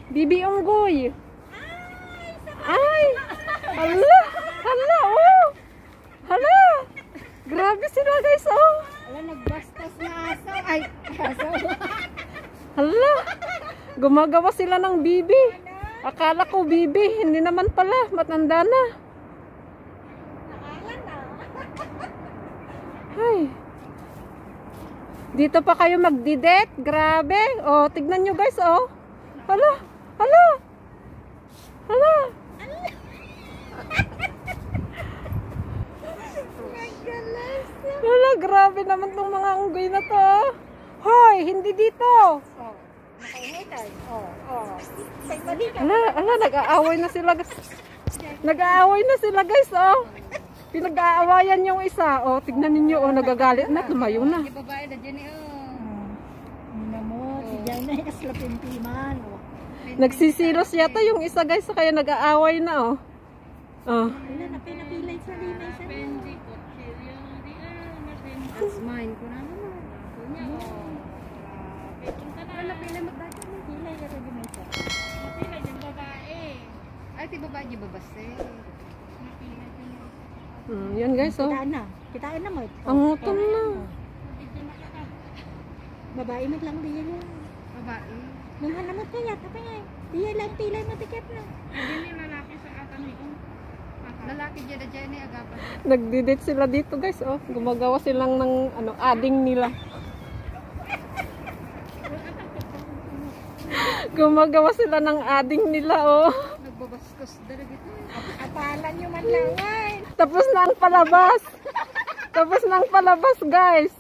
Bibi unggoy. Ay! Hala! Hala! Oh! Hala! Grabe sila guys, oh! Wala, nagbastos na aso. Ay, aso. Hala! Gumagawa sila ng bibi. Akala ko bibi, hindi naman pala. Matanda na. Ay. Dito pa kayo magdidet. Grabe. Oh, tignan nyo guys, oh. Hala! Hala! Hala! Hala, grabe naman tong mga unggoy na to. Hoy, hindi dito. Oh, nakainitay. Oh. Hala, nag-aaway na sila guys. Nag-aaway na sila guys, oh. Pinag-aawayan yung isa. Oh, tignan ninyo, oh, nagagalit na, tumayo na. Yung babae na dyan eh, si Jana yung kaslapimpiman. Nagsisilos yata yung isa guys, kaya nag-aaway na, oh. Oh. Wala, napilay sa limay sa limay. That's mine ko na naman. Wala, pilay magdagay mo. Pilay ka rin mo ito. Pilay yung babae. Ay, ti babae yung babase. Yan guys, oh. Kitaan na mo ito. Ang utom na. Babae mo lang diyan yun. Babae? Nung hanamot kaya, tapos nga. Diyan lang pilay mo tiket na. Hindi lalaki sa atami. Lalaki dyan na dyan eh, agapan. Nagdidate sila dito guys, oh. Gumagawa silang ng ano, ading nila. Gumagawa sila ng ading nila, oh. Nagbabaskos talaga ito. Apalan nyo man lang, ay. Tapos na ang palabas. Tapos na ang palabas, guys.